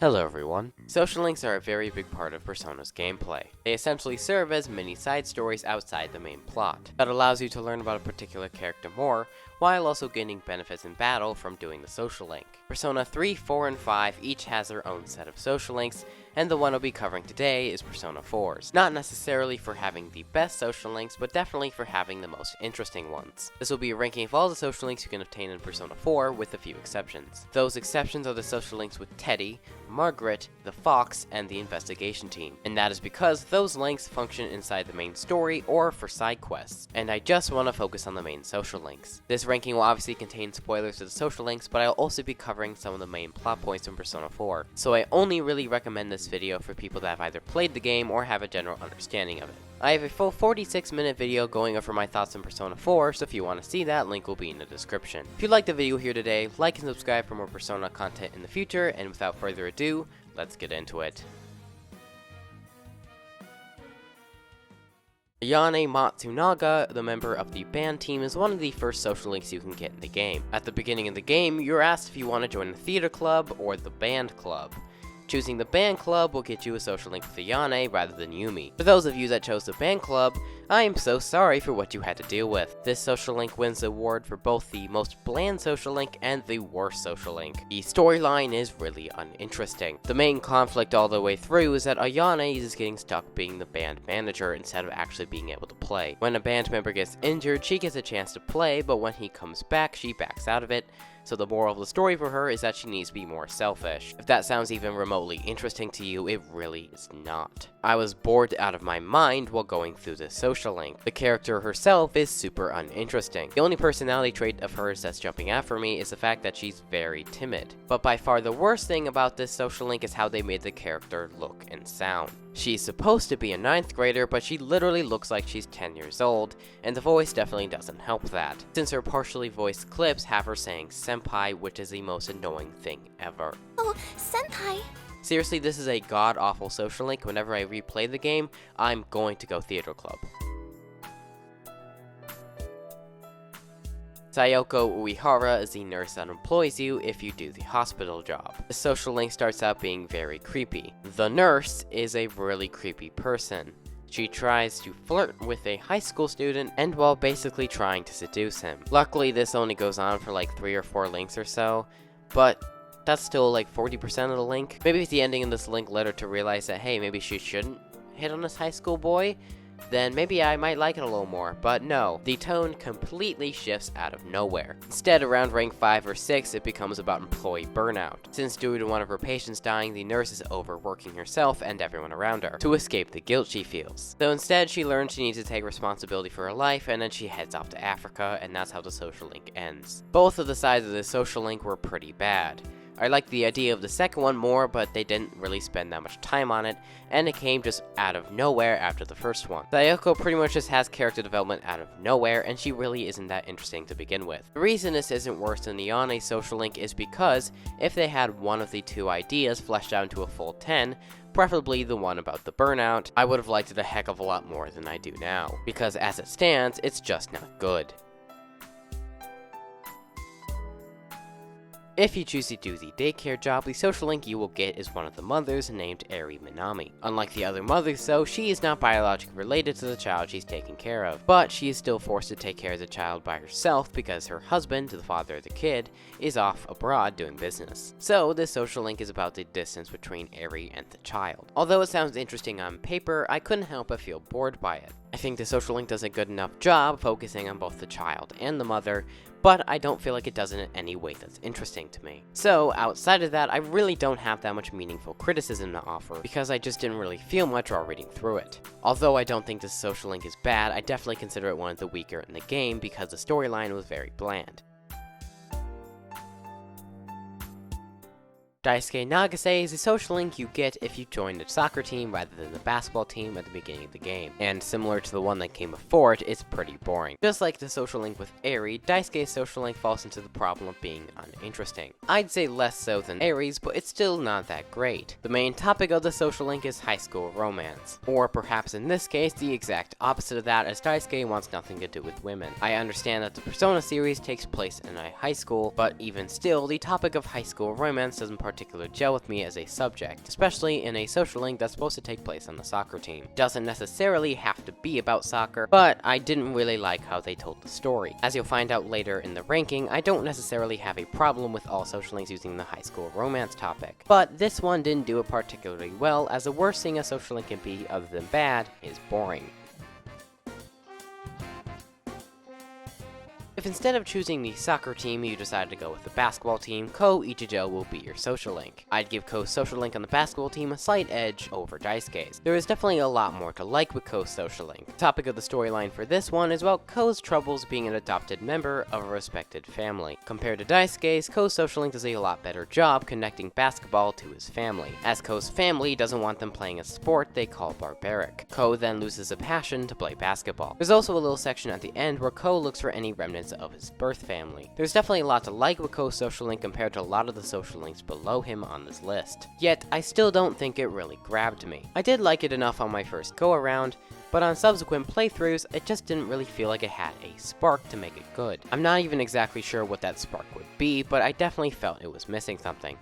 Hello everyone. Social links are a very big part of Persona's gameplay. They essentially serve as mini side stories outside the main plot, that allows you to learn about a particular character more, while also gaining benefits in battle from doing the social link. Persona 3, 4, and 5 each has their own set of social links, and the one I'll be covering today is Persona 4's. Not necessarily for having the best social links, but definitely for having the most interesting ones. This will be a ranking of all the social links you can obtain in Persona 4, with a few exceptions. Those exceptions are the social links with Teddy, Margaret, the Fox, and the investigation team. And that is because those links function inside the main story or for side quests. And I just want to focus on the main social links. This ranking will obviously contain spoilers to the social links, but I'll also be covering some of the main plot points in Persona 4. So I only really recommend this video for people that have either played the game or have a general understanding of it. I have a full 46-minute video going over my thoughts on Persona 4, so if you want to see that, link will be in the description. If you liked the video here today, like and subscribe for more Persona content in the future, and without further ado, let's get into it. Ayane Matsunaga, the member of the band team, is one of the first social links you can get in the game. At the beginning of the game, you're asked if you want to join the theater club or the band club. Choosing the band club will get you a social link with Ayane rather than Yumi. For those of you that chose the band club, I am so sorry for what you had to deal with. This social link wins the award for both the most bland social link and the worst social link. The storyline is really uninteresting. The main conflict all the way through is that Ayane is getting stuck being the band manager instead of actually being able to play. When a band member gets injured, she gets a chance to play, but when he comes back, she backs out of it. So the moral of the story for her is that she needs to be more selfish. If that sounds even remotely interesting to you, it really is not. I was bored out of my mind while going through this social link. The character herself is super uninteresting. The only personality trait of hers that's jumping out for me is the fact that she's very timid. But by far the worst thing about this social link is how they made the character look and sound. She's supposed to be a 9th grader, but she literally looks like she's 10 years old, and the voice definitely doesn't help that, since her partially voiced clips have her saying senpai, which is the most annoying thing ever. Oh, senpai! Seriously, this is a god-awful social link. Whenever I replay the game, I'm going to go theater club. Sayoko Uehara is the nurse that employs you if you do the hospital job. The social link starts out being very creepy. The nurse is a really creepy person. She tries to flirt with a high school student and while basically trying to seduce him. Luckily, this only goes on for like 3 or 4 links or so, but that's still like 40% of the link. Maybe if the ending of this link led her to realize that, hey, maybe she shouldn't hit on this high school boy, then maybe I might like it a little more, but no, the tone completely shifts out of nowhere. Instead, around rank 5 or 6, it becomes about employee burnout. Since due to one of her patients dying, the nurse is overworking herself and everyone around her to escape the guilt she feels. So instead, she learns she needs to take responsibility for her life, and then she heads off to Africa, and that's how the social link ends. Both of the sides of this social link were pretty bad. I liked the idea of the second one more, but they didn't really spend that much time on it, and it came just out of nowhere after the first one. Sayoko pretty much just has character development out of nowhere, and she really isn't that interesting to begin with. The reason this isn't worse than the Ayane social link is because if they had one of the 2 ideas fleshed out into a full 10, preferably the one about the burnout, I would have liked it a heck of a lot more than I do now, because as it stands, it's just not good. If you choose to do the daycare job, the social link you will get is one of the mothers named Eri Minami. Unlike the other mothers though, she is not biologically related to the child she's taking care of, but she is still forced to take care of the child by herself because her husband, the father of the kid, is off abroad doing business. So this social link is about the distance between Eri and the child. Although it sounds interesting on paper, I couldn't help but feel bored by it. I think the social link does a good enough job focusing on both the child and the mother, but I don't feel like it does it in any way that's interesting to me. So, outside of that, I really don't have that much meaningful criticism to offer, because I just didn't really feel much while reading through it. Although I don't think this social link is bad, I definitely consider it one of the weaker in the game because the storyline was very bland. Daisuke Nagase is a social link you get if you join the soccer team rather than the basketball team at the beginning of the game, and similar to the one that came before it, it's pretty boring. Just like the social link with Eri, Daisuke's social link falls into the problem of being uninteresting. I'd say less so than Eri's, but it's still not that great. The main topic of the social link is high school romance, or perhaps in this case, the exact opposite of that, as Daisuke wants nothing to do with women. I understand that the Persona series takes place in a high school, but even still, the topic of high school romance doesn't particularly gel with me as a subject, especially in a social link that's supposed to take place on the soccer team. Doesn't necessarily have to be about soccer, but I didn't really like how they told the story. As you'll find out later in the ranking, I don't necessarily have a problem with all social links using the high school romance topic, but this one didn't do it particularly well, as the worst thing a social link can be, other than bad, is boring. If instead of choosing the soccer team, you decided to go with the basketball team, Ko Ichijo will be your social link. I'd give Ko's social link on the basketball team a slight edge over Daisuke's. There is definitely a lot more to like with Ko's social link. The topic of the storyline for this one is about Ko's troubles being an adopted member of a respected family. Compared to Daisuke's, Ko's social link does a lot better job connecting basketball to his family, as Ko's family doesn't want them playing a sport they call barbaric. Ko then loses a passion to play basketball. There's also a little section at the end where Ko looks for any remnants of his birth family. There's definitely a lot to like with Ko's social link compared to a lot of the social links below him on this list. Yet, I still don't think it really grabbed me. I did like it enough on my first go around, but on subsequent playthroughs, it just didn't really feel like it had a spark to make it good. I'm not even exactly sure what that spark would be, but I definitely felt it was missing something.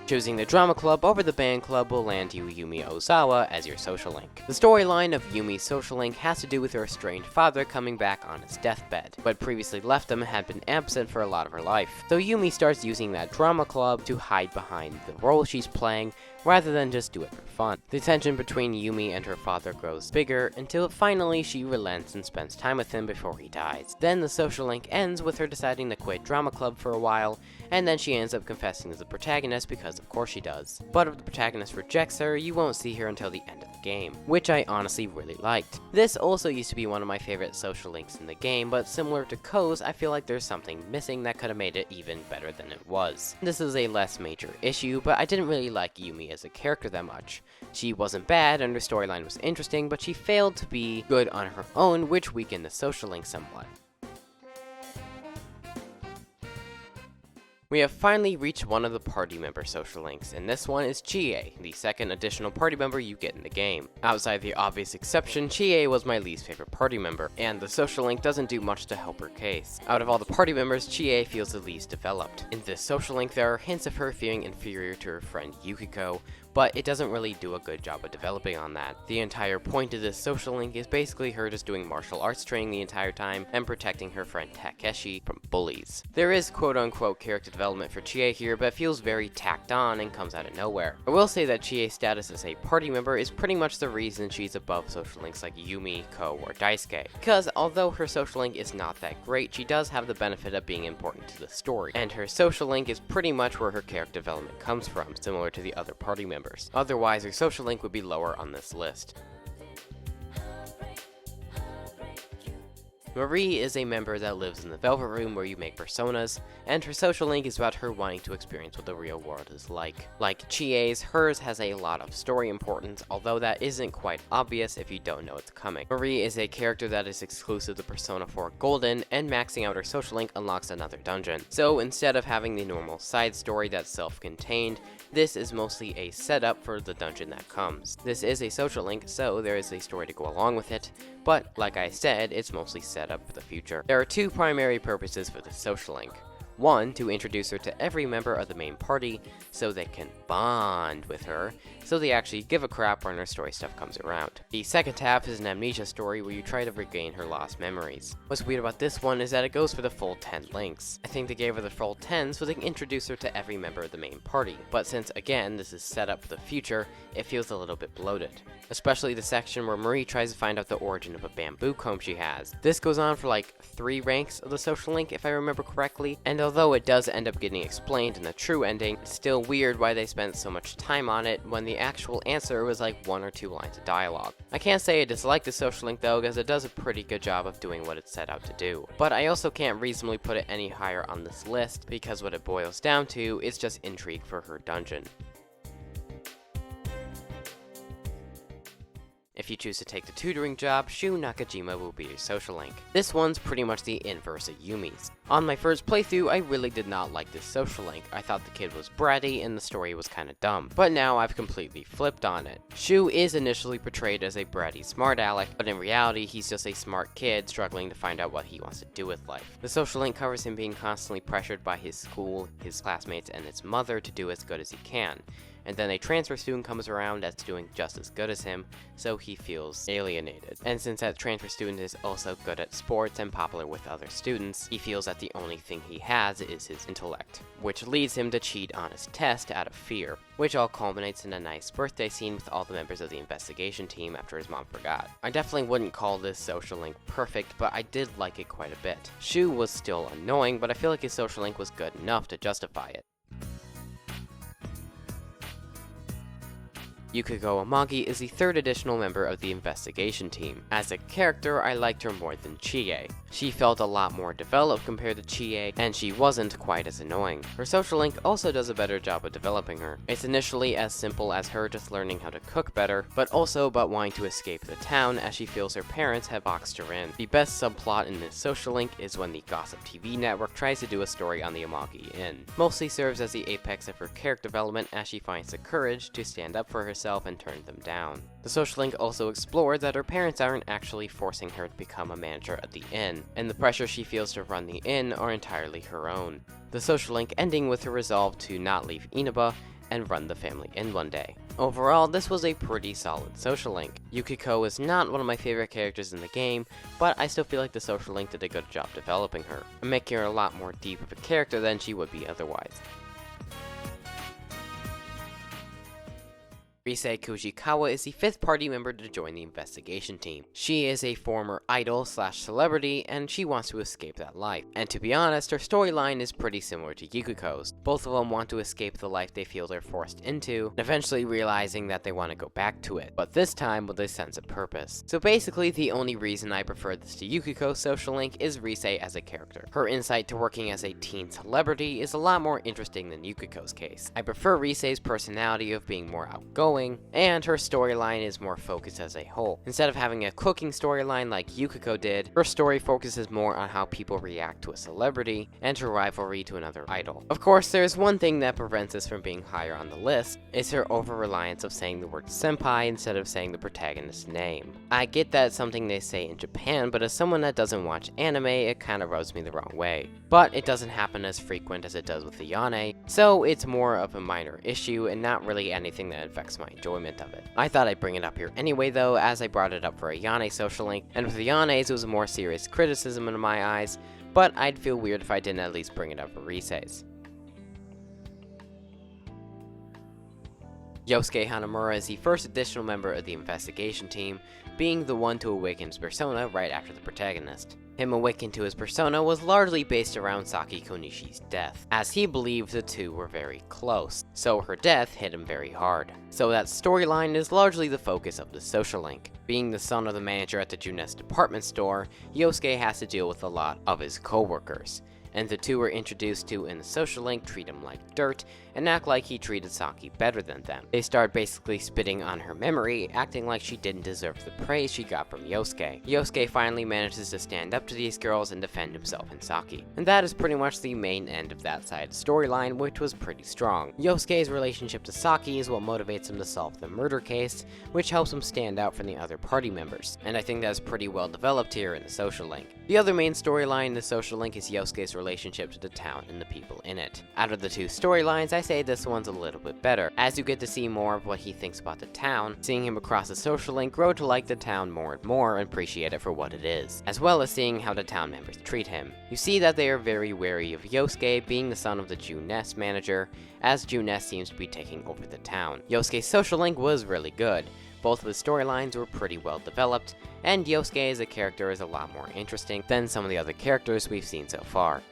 Choosing the drama club over the band club will land you Yumi Ozawa as your social link. The storyline of Yumi's social link has to do with her estranged father coming back on his deathbed, but previously left him and had been absent for a lot of her life. So Yumi starts using that drama club to hide behind the role she's playing, rather than just do it for fun. The tension between Yumi and her father grows bigger until finally she relents and spends time with him before he dies. Then the social link ends with her deciding to quit drama club for a while, and then she ends up confessing to the protagonist because of course she does. But if the protagonist rejects her, you won't see her until the end of the game, which I honestly really liked. This also used to be one of my favorite social links in the game, but similar to Ko's, I feel like there's something missing that could have made it even better than it was. This is a less major issue, but I didn't really like Yumi as a character that much. She wasn't bad and her storyline was interesting, but she failed to be good on her own, which weakened the social link somewhat. We have finally reached one of the party member social links, and this one is Chie, the second additional party member you get in the game. Outside the obvious exception, Chie was my least favorite party member, and the social link doesn't do much to help her case. Out of all the party members, Chie feels the least developed. In this social link, there are hints of her feeling inferior to her friend Yukiko, but it doesn't really do a good job of developing on that. The entire point of this social link is basically her just doing martial arts training the entire time and protecting her friend Takeshi from bullies. There is quote-unquote character development for Chie here, but it feels very tacked on and comes out of nowhere. I will say that Chie's status as a party member is pretty much the reason she's above social links like Yumi, Ko, or Daisuke, because although her social link is not that great, she does have the benefit of being important to the story, and her social link is pretty much where her character development comes from, similar to the other party members. Otherwise, her social link would be lower on this list. Marie is a member that lives in the Velvet Room where you make personas, and her social link is about her wanting to experience what the real world is like. Like Chie's, hers has a lot of story importance, although that isn't quite obvious if you don't know it's coming. Marie is a character that is exclusive to Persona 4 Golden, and maxing out her social link unlocks another dungeon. So instead of having the normal side story that's self-contained, this is mostly a setup for the dungeon that comes. This is a social link, so there is a story to go along with it, but like I said, it's mostly set up for the future. There are two primary purposes for this social link. One, to introduce her to every member of the main party so they can bond with her, so they actually give a crap when her story stuff comes around. The second half is an amnesia story where you try to regain her lost memories. What's weird about this one is that it goes for the full 10 links. I think they gave her the full 10 so they can introduce her to every member of the main party, but since again this is set up for the future, it feels a little bit bloated. Especially the section where Marie tries to find out the origin of a bamboo comb she has. This goes on for like 3 ranks of the social link if I remember correctly, and although it does end up getting explained in the true ending, it's still weird why they spent so much time on it when the actual answer was like 1 or 2 lines of dialogue. I can't say I dislike the social link though, because it does a pretty good job of doing what it's set out to do. But I also can't reasonably put it any higher on this list, because what it boils down to is just intrigue for her dungeon. If you choose to take the tutoring job, Shu Nakajima will be your social link. This one's pretty much the inverse of Yumi's. On my first playthrough, I really did not like this social link. I thought the kid was bratty and the story was kinda dumb. But now I've completely flipped on it. Shu is initially portrayed as a bratty smart aleck, but in reality he's just a smart kid struggling to find out what he wants to do with life. The social link covers him being constantly pressured by his school, his classmates, and his mother to do as good as he can. And then a transfer student comes around that's doing just as good as him, so he feels alienated. And since that transfer student is also good at sports and popular with other students, he feels that the only thing he has is his intellect, which leads him to cheat on his test out of fear, which all culminates in a nice birthday scene with all the members of the investigation team after his mom forgot. I definitely wouldn't call this social link perfect, but I did like it quite a bit. Shu was still annoying, but I feel like his social link was good enough to justify it. Yukiko Amagi is the third additional member of the investigation team. As a character, I liked her more than Chie. She felt a lot more developed compared to Chie, and she wasn't quite as annoying. Her social link also does a better job of developing her. It's initially as simple as her just learning how to cook better, but also about wanting to escape the town as she feels her parents have boxed her in. The best subplot in this social link is when the Gossip TV network tries to do a story on the Amagi Inn. Mostly serves as the apex of her character development as she finds the courage to stand up for herself and turn them down. The social link also explored that her parents aren't actually forcing her to become a manager at the inn, and the pressure she feels to run the inn are entirely her own. The social link ending with her resolve to not leave Inaba and run the family inn one day. Overall, this was a pretty solid social link. Yukiko is not one of my favorite characters in the game, but I still feel like the social link did a good job developing her, and making her a lot more deep of a character than she would be otherwise. Rise Kujikawa is the fifth party member to join the investigation team. She is a former idol/celebrity, and she wants to escape that life. And to be honest, her storyline is pretty similar to Yukiko's. Both of them want to escape the life they feel they're forced into, and eventually realizing that they want to go back to it, but this time with a sense of purpose. So basically, the only reason I prefer this to Yukiko's social link is Rise as a character. Her insight to working as a teen celebrity is a lot more interesting than Yukiko's case. I prefer Rise's personality of being more outgoing, and her storyline is more focused as a whole. Instead of having a cooking storyline like Yukiko did, her story focuses more on how people react to a celebrity and her rivalry to another idol. Of course, there's one thing that prevents this from being higher on the list, is her over-reliance of saying the word senpai instead of saying the protagonist's name. I get that it's something they say in Japan, but as someone that doesn't watch anime, it kinda rubs me the wrong way. But it doesn't happen as frequent as it does with the Yane, so it's more of a minor issue and not really anything that affects my enjoyment of it. I thought I'd bring it up here anyway though, as I brought it up for a Yane social link, and with the Yanes it was a more serious criticism in my eyes, but I'd feel weird if I didn't at least bring it up for Rise's. Yosuke Hanamura is the first additional member of the investigation team, being the one to awaken his persona right after the protagonist. Him awakening to his persona was largely based around Saki Konishi's death, as he believed the two were very close, so her death hit him very hard. So that storyline is largely the focus of the social link. Being the son of the manager at the Junes department store, Yosuke has to deal with a lot of his co-workers, and the two are introduced to in the social link treat him like dirt and act like he treated Saki better than them. They start basically spitting on her memory, acting like she didn't deserve the praise she got from Yosuke. Yosuke finally manages to stand up to these girls and defend himself and Saki. And that is pretty much the main end of that side storyline, which was pretty strong. Yosuke's relationship to Saki is what motivates him to solve the murder case, which helps him stand out from the other party members. And I think that's pretty well developed here in the social link. The other main storyline in the social link is Yosuke's relationship to the town and the people in it. Out of the two storylines, I say this one's a little bit better, as you get to see more of what he thinks about the town, seeing him across the social link grow to like the town more and more and appreciate it for what it is, as well as seeing how the town members treat him. You see that they are very wary of Yosuke being the son of the Junes manager, as Junes seems to be taking over the town. Yosuke's social link was really good. Both of his storylines were pretty well developed, and Yosuke as a character is a lot more interesting than some of the other characters we've seen so far.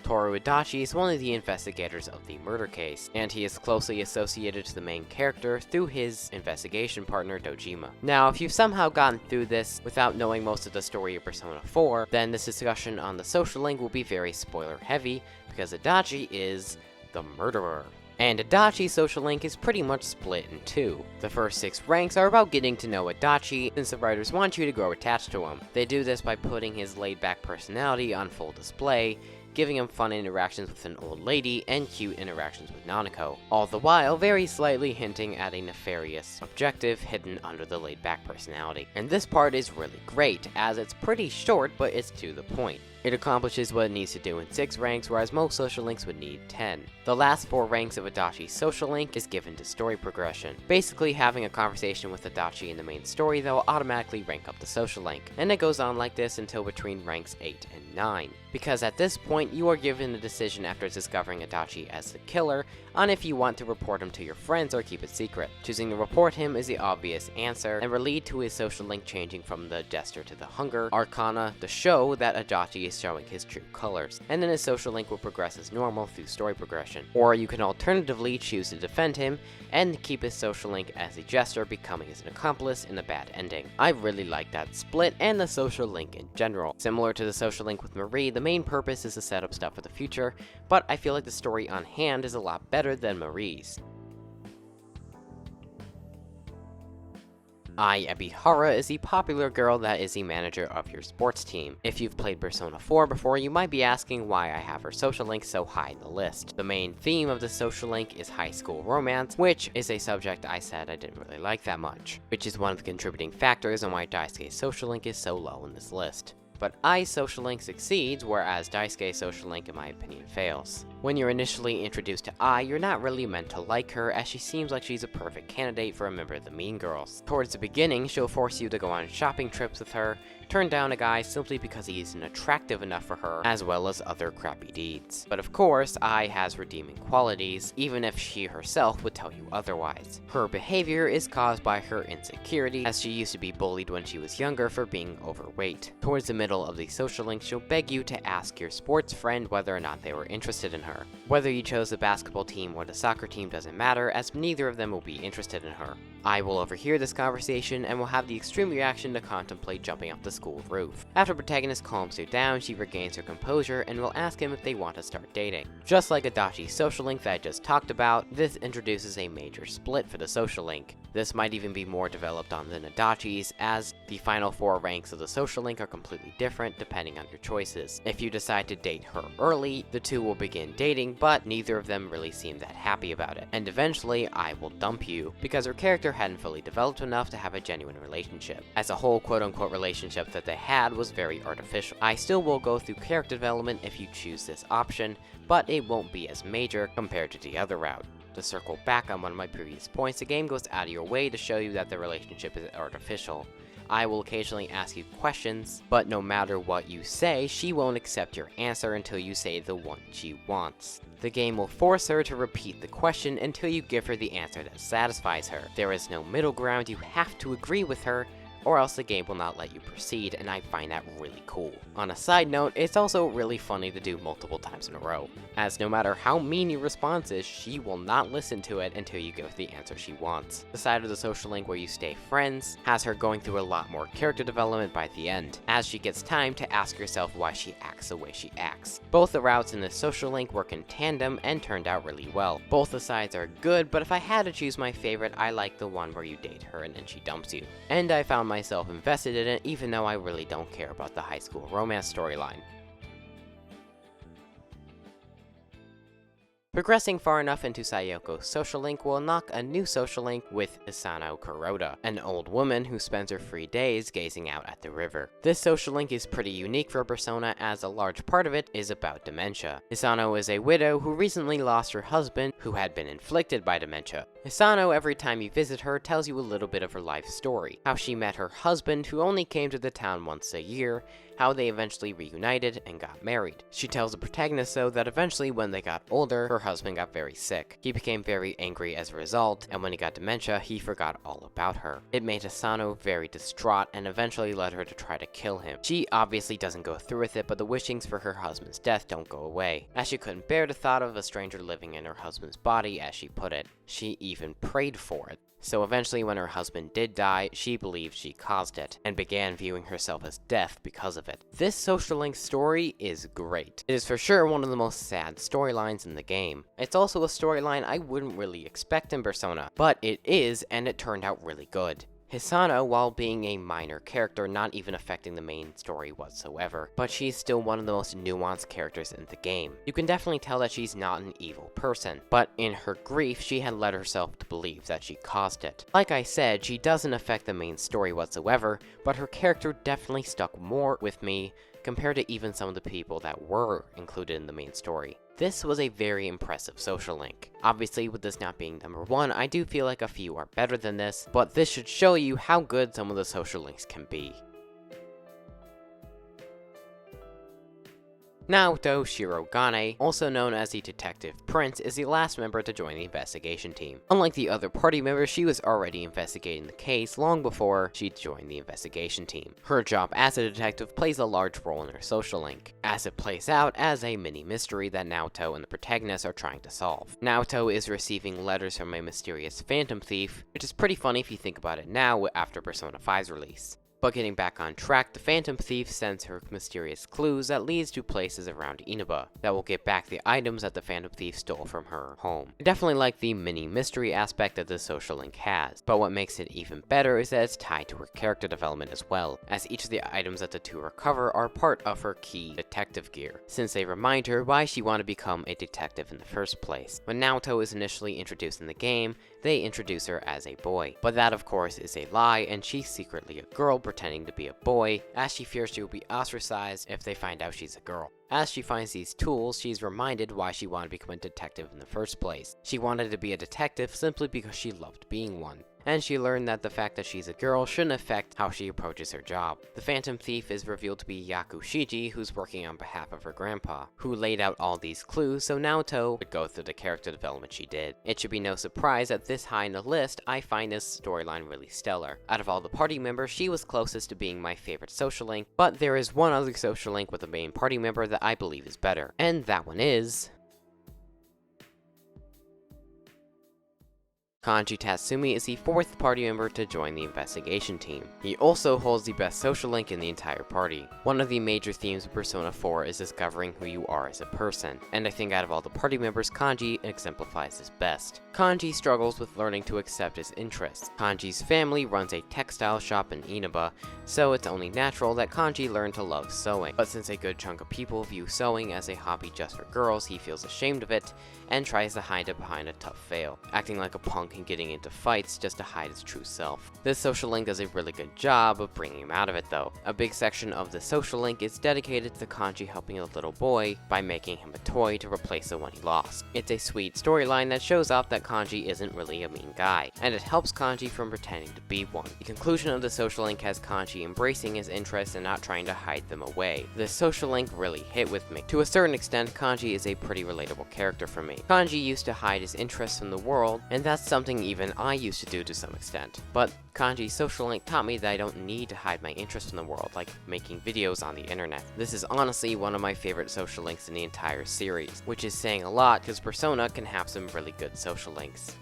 Toru Adachi is one of the investigators of the murder case, and he is closely associated to the main character through his investigation partner Dojima. Now, if you've somehow gotten through this without knowing most of the story of Persona 4, then this discussion on the social link will be very spoiler heavy, because Adachi is the murderer. And Adachi's social link is pretty much split in two. The first 6 ranks are about getting to know Adachi, since the writers want you to grow attached to him. They do this by putting his laid-back personality on full display, giving him fun interactions with an old lady and cute interactions with Nanako, all the while very slightly hinting at a nefarious objective hidden under the laid-back personality. And this part is really great, as it's pretty short, but it's to the point. It accomplishes what it needs to do in 6 ranks, whereas most social links would need 10. The last 4 ranks of Adachi's social link is given to story progression. Basically, having a conversation with Adachi in the main story that will automatically rank up the social link, and it goes on like this until between ranks 8 and 9. Because at this point, you are given a decision after discovering Adachi as the killer on if you want to report him to your friends or keep it secret. Choosing to report him is the obvious answer, and will lead to his social link changing from the Jester to the Hunger Arcana to show that Adachi is showing his true colors, and then his social link will progress as normal through story progression. Or you can alternatively choose to defend him and keep his social link as a Jester, becoming as an accomplice in the bad ending. I really like that split and the social link in general. Similar to the social link with Marie, the main purpose is to set up stuff for the future, but I feel like the story on hand is a lot better than Marie's. Ai Ebihara is the popular girl that is the manager of your sports team. If you've played Persona 4 before, you might be asking why I have her social link so high in the list. The main theme of the social link is high school romance, which is a subject I said I didn't really like that much, which is one of the contributing factors on why Daisuke's social link is so low in this list. But Ai's social link succeeds, whereas Daisuke's social link in my opinion fails. When you're initially introduced to Ai, you're not really meant to like her, as she seems like she's a perfect candidate for a member of the Mean Girls. Towards the beginning, she'll force you to go on shopping trips with her, turn down a guy simply because he isn't attractive enough for her, as well as other crappy deeds. But of course, Ai has redeeming qualities, even if she herself would tell you otherwise. Her behavior is caused by her insecurity, as she used to be bullied when she was younger for being overweight. Towards the middle of the social link, she'll beg you to ask your sports friend whether or not they were interested in her. Whether you chose the basketball team or the soccer team doesn't matter, as neither of them will be interested in her. Ai will overhear this conversation and will have the extreme reaction to contemplate jumping off the school roof. After protagonist calms her down, she regains her composure and will ask him if they want to start dating. Just like Adachi's social link that I just talked about, this introduces a major split for the social link. This might even be more developed on than Adachi's, as the final 4 ranks of the social link are completely different depending on your choices. If you decide to date her early, the two will begin dating, but neither of them really seem that happy about it. And eventually, Ai will dump you, because her character hadn't fully developed enough to have a genuine relationship. As a whole quote-unquote relationship that they had was very artificial. Ai still will go through character development if you choose this option, but it won't be as major compared to the other route. To circle back on one of my previous points, the game goes out of your way to show you that the relationship is artificial. I will occasionally ask you questions, but no matter what you say, she won't accept your answer until you say the one she wants. The game will force her to repeat the question until you give her the answer that satisfies her. There is no middle ground, you have to agree with her, or else the game will not let you proceed, and I find that really cool. On a side note, it's also really funny to do multiple times in a row, as no matter how mean your response is, she will not listen to it until you give her the answer she wants. The side of the social link where you stay friends has her going through a lot more character development by the end, as she gets time to ask herself why she acts the way she acts. Both the routes in the social link work in tandem and turned out really well. Both the sides are good, but if I had to choose my favorite, I like the one where you date her and then she dumps you. And I found myself invested in it, even though I really don't care about the high school romance storyline. Progressing far enough into Sayoko's social link will unlock a new social link with Isano Kuroda, an old woman who spends her free days gazing out at the river. This social link is pretty unique for Persona, as a large part of it is about dementia. Isano is a widow who recently lost her husband, who had been inflicted by dementia. Isano, every time you visit her, tells you a little bit of her life story. How she met her husband, who only came to the town once a year, how they eventually reunited and got married. She tells the protagonist, though, that eventually when they got older, her husband got very sick. He became very angry as a result, and when he got dementia, he forgot all about her. It made Asano very distraught and eventually led her to try to kill him. She obviously doesn't go through with it, but the wishings for her husband's death don't go away, as she couldn't bear the thought of a stranger living in her husband's body, as she put it. She even prayed for it. So eventually when her husband did die, she believed she caused it, and began viewing herself as death because of it. This social link story is great. It is for sure one of the most sad storylines in the game. It's also a storyline I wouldn't really expect in Persona, but it is, and it turned out really good. Hisano, while being a minor character, not even affecting the main story whatsoever, but she's still one of the most nuanced characters in the game. You can definitely tell that she's not an evil person, but in her grief, she had led herself to believe that she caused it. Like I said, she doesn't affect the main story whatsoever, but her character definitely stuck more with me compared to even some of the people that were included in the main story. This was a very impressive social link. Obviously, with this not being number 1, I do feel like a few are better than this, but this should show you how good some of the social links can be. Naoto Shirogane, also known as the Detective Prince, is the last member to join the investigation team. Unlike the other party members, she was already investigating the case long before she joined the investigation team. Her job as a detective plays a large role in her social link, as it plays out as a mini mystery that Naoto and the protagonist are trying to solve. Naoto is receiving letters from a mysterious phantom thief, which is pretty funny if you think about it now after Persona 5's release. But getting back on track, the Phantom Thief sends her mysterious clues that leads to places around Inaba that will get back the items that the Phantom Thief stole from her home. I definitely like the mini mystery aspect that this social link has, but what makes it even better is that it's tied to her character development as well, as each of the items that the two recover are part of her key detective gear, since they remind her why she wanted to become a detective in the first place. When Naoto is initially introduced in the game, they introduce her as a boy, but that of course is a lie, and she's secretly a girl pretending to be a boy, as she fears she will be ostracized if they find out she's a girl. As she finds these tools, she's reminded why she wanted to become a detective in the first place. She wanted to be a detective simply because she loved being one. And she learned that the fact that she's a girl shouldn't affect how she approaches her job. The Phantom Thief is revealed to be Yakushiji, who's working on behalf of her grandpa, who laid out all these clues so Naoto would go through the character development she did. It should be no surprise that this high in the list, I find this storyline really stellar. Out of all the party members, she was closest to being my favorite social link, but there is one other social link with the main party member that I believe is better, and that one is Kanji Tatsumi is the 4th party member to join the investigation team. He also holds the best social link in the entire party. One of the major themes of Persona 4 is discovering who you are as a person, and I think out of all the party members, Kanji exemplifies this best. Kanji struggles with learning to accept his interests. Kanji's family runs a textile shop in Inaba, so it's only natural that Kanji learned to love sewing. But since a good chunk of people view sewing as a hobby just for girls, he feels ashamed of it, and tries to hide it behind a tough veil, acting like a punk and getting into fights just to hide his true self. This social link does a really good job of bringing him out of it though. A big section of the social link is dedicated to Kanji helping a little boy by making him a toy to replace the one he lost. It's a sweet storyline that shows off that Kanji isn't really a mean guy, and it helps Kanji from pretending to be one. The conclusion of the social link has Kanji embracing his interests and not trying to hide them away. This social link really hit with me. To a certain extent, Kanji is a pretty relatable character for me. Kanji used to hide his interests from the world, and that's something even I used to do to some extent. But Kanji's social link taught me that I don't need to hide my interests in the world, like making videos on the internet. This is honestly one of my favorite social links in the entire series, which is saying a lot because Persona can have some really good social links.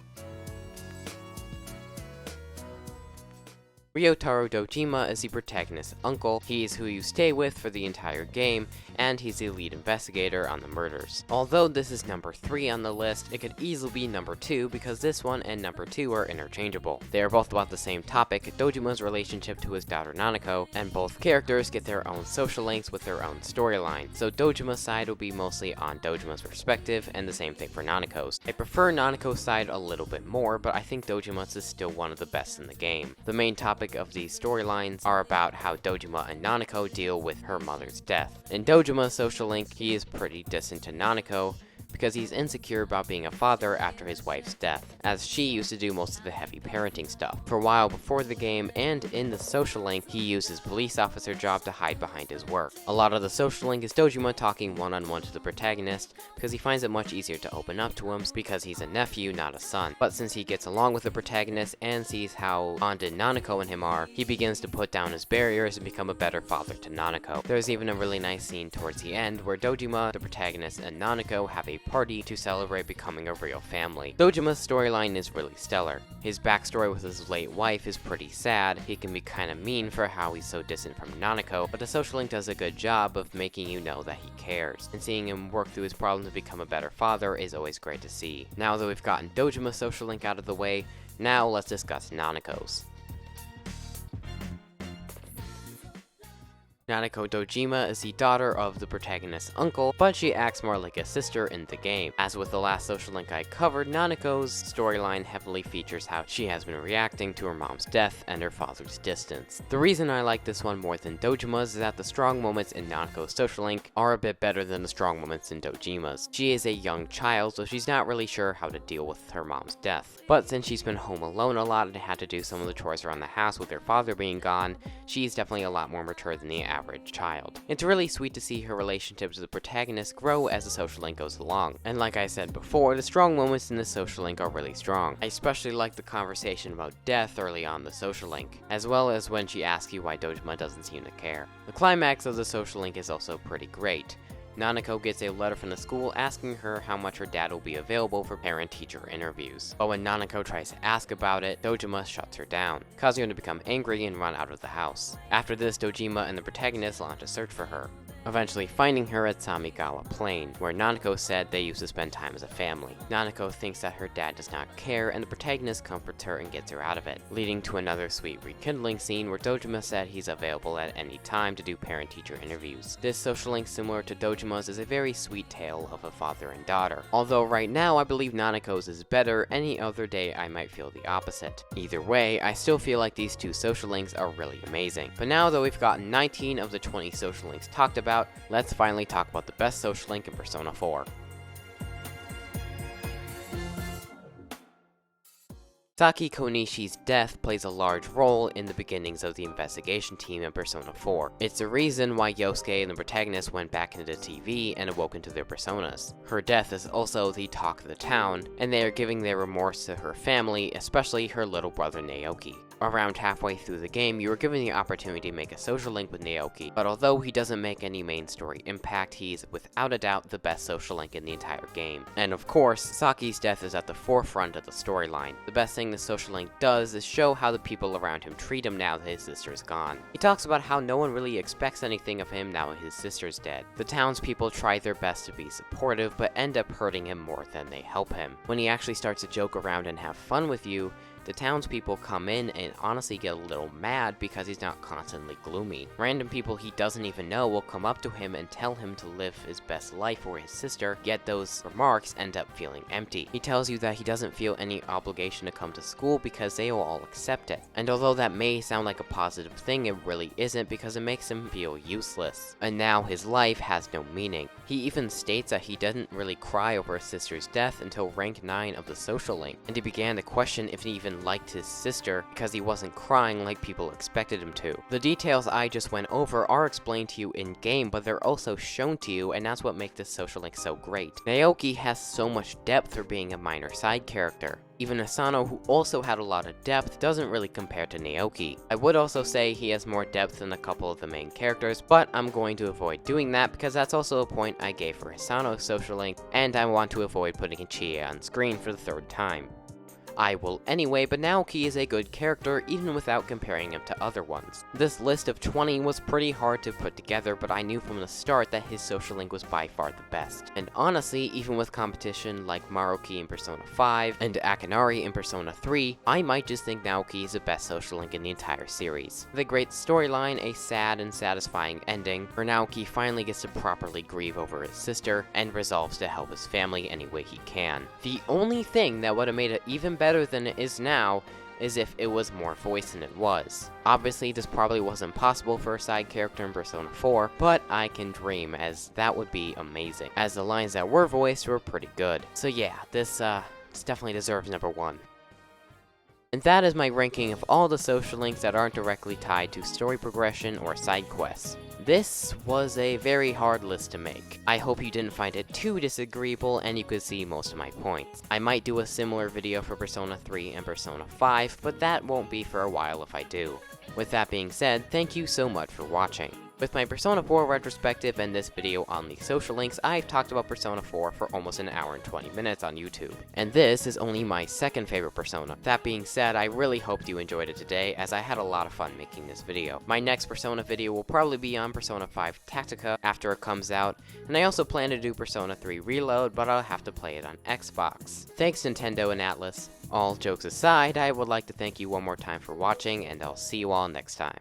Ryotaro Dojima is the protagonist's uncle. He is who you stay with for the entire game, and he's the lead investigator on the murders. Although this is number 3 on the list, it could easily be number 2 because this one and number 2 are interchangeable. They are both about the same topic, Dojima's relationship to his daughter Nanako, and both characters get their own social links with their own storyline. So Dojima's side will be mostly on Dojima's perspective, and the same thing for Nanako's. I prefer Nanako's side a little bit more, but I think Dojima's is still one of the best in the game. The main topic of these storylines are about how Dojima and Nanako deal with her mother's death. In Dojima's social link, he is pretty distant to Nanako, because he's insecure about being a father after his wife's death, as she used to do most of the heavy parenting stuff. For a while before the game and in the social link, he used his police officer job to hide behind his work. A lot of the social link is Dojima talking one-on-one to the protagonist, because he finds it much easier to open up to him because he's a nephew, not a son. But since he gets along with the protagonist and sees how bonded Nanako and him are, he begins to put down his barriers and become a better father to Nanako. There's even a really nice scene towards the end where Dojima, the protagonist, and Nanako have a a party to celebrate becoming a real family. Dojima's storyline is really stellar. His backstory with his late wife is pretty sad. He can be kinda mean for how he's so distant from Nanako, but the social link does a good job of making you know that he cares, and seeing him work through his problems to become a better father is always great to see. Now that we've gotten Dojima's social link out of the way, now let's discuss Nanako's. Nanako Dojima is the daughter of the protagonist's uncle, but she acts more like a sister in the game. As with the last social link I covered, Nanako's storyline heavily features how she has been reacting to her mom's death and her father's distance. The reason I like this one more than Dojima's is that the strong moments in Nanako's social link are a bit better than the strong moments in Dojima's. She is a young child, so she's not really sure how to deal with her mom's death. But since she's been home alone a lot and had to do some of the chores around the house with her father being gone, she's definitely a lot more mature than the average child. It's really sweet to see her relationship to the protagonist grow as the social link goes along. And like I said before, the strong moments in the social link are really strong. I especially like the conversation about death early on the social link, as well as when she asks you why Dojima doesn't seem to care. The climax of the social link is also pretty great. Nanako gets a letter from the school asking her how much her dad will be available for parent-teacher interviews. But when Nanako tries to ask about it, Dojima shuts her down, causing her to become angry and run out of the house. After this, Dojima and the protagonist launch a search for her, eventually finding her at Samigawa Plain, where Nanako said they used to spend time as a family. Nanako thinks that her dad does not care, and the protagonist comforts her and gets her out of it, leading to another sweet rekindling scene where Dojima said he's available at any time to do parent-teacher interviews. This social link, similar to Dojima's, is a very sweet tale of a father and daughter. Although right now I believe Nanako's is better, any other day I might feel the opposite. Either way, I still feel like these two social links are really amazing. But now that we've gotten 19 of the 20 social links talked about, let's finally talk about the best social link in Persona 4. Saki Konishi's death plays a large role in the beginnings of the investigation team in Persona 4. It's the reason why Yosuke and the protagonist went back into TV and awoke into their personas. Her death is also the talk of the town, and they are giving their remorse to her family, especially her little brother Naoki. Around halfway through the game, you are given the opportunity to make a social link with Naoki, but although he doesn't make any main story impact, he's without a doubt the best social link in the entire game. And of course, Saki's death is at the forefront of the storyline. The best thing the social link does is show how the people around him treat him now that his sister is gone. He talks about how no one really expects anything of him now his sister's dead. The townspeople try their best to be supportive, but end up hurting him more than they help him. When he actually starts to joke around and have fun with you, the townspeople come in and honestly get a little mad because he's not constantly gloomy. Random people he doesn't even know will come up to him and tell him to live his best life for his sister, yet those remarks end up feeling empty. He tells you that he doesn't feel any obligation to come to school because they will all accept it. And although that may sound like a positive thing, it really isn't because it makes him feel useless. And now his life has no meaning. He even states that he didn't really cry over his sister's death until rank 9 of the social link, and he began to question if he even liked his sister because he wasn't crying like people expected him to. The details I just went over are explained to you in-game, but they're also shown to you, and that's what makes this social link so great. Naoki has so much depth for being a minor side character. Even Asano, who also had a lot of depth, doesn't really compare to Naoki. I would also say he has more depth than a couple of the main characters, but I'm going to avoid doing that because that's also a point I gave for Asano's social link, and I want to avoid putting Chie on screen for the third time. I will anyway, but Naoki is a good character even without comparing him to other ones. This list of 20 was pretty hard to put together, but I knew from the start that his social link was by far the best. And honestly, even with competition like Maruki in Persona 5 and Akinari in Persona 3, I might just think Naoki is the best social link in the entire series. With a great storyline, a sad and satisfying ending, where Naoki finally gets to properly grieve over his sister and resolves to help his family any way he can. The only thing that would have made it even better than it is now is if it was more voiced than it was. Obviously, this probably wasn't possible for a side character in Persona 4, but I can dream, as that would be amazing, as the lines that were voiced were pretty good. So yeah, this definitely deserves number 1. And that is my ranking of all the social links that aren't directly tied to story progression or side quests. This was a very hard list to make. I hope you didn't find it too disagreeable and you could see most of my points. I might do a similar video for Persona 3 and Persona 5, but that won't be for a while if I do. With that being said, thank you so much for watching. With my Persona 4 retrospective and this video on the social links, I've talked about Persona 4 for almost an hour and 20 minutes on YouTube. And this is only my second favorite Persona. That being said, I really hoped you enjoyed it today, as I had a lot of fun making this video. My next Persona video will probably be on Persona 5 Tactica after it comes out, and I also plan to do Persona 3 Reload, but I'll have to play it on Xbox. Thanks Nintendo and Atlas. All jokes aside, I would like to thank you one more time for watching, and I'll see you all next time.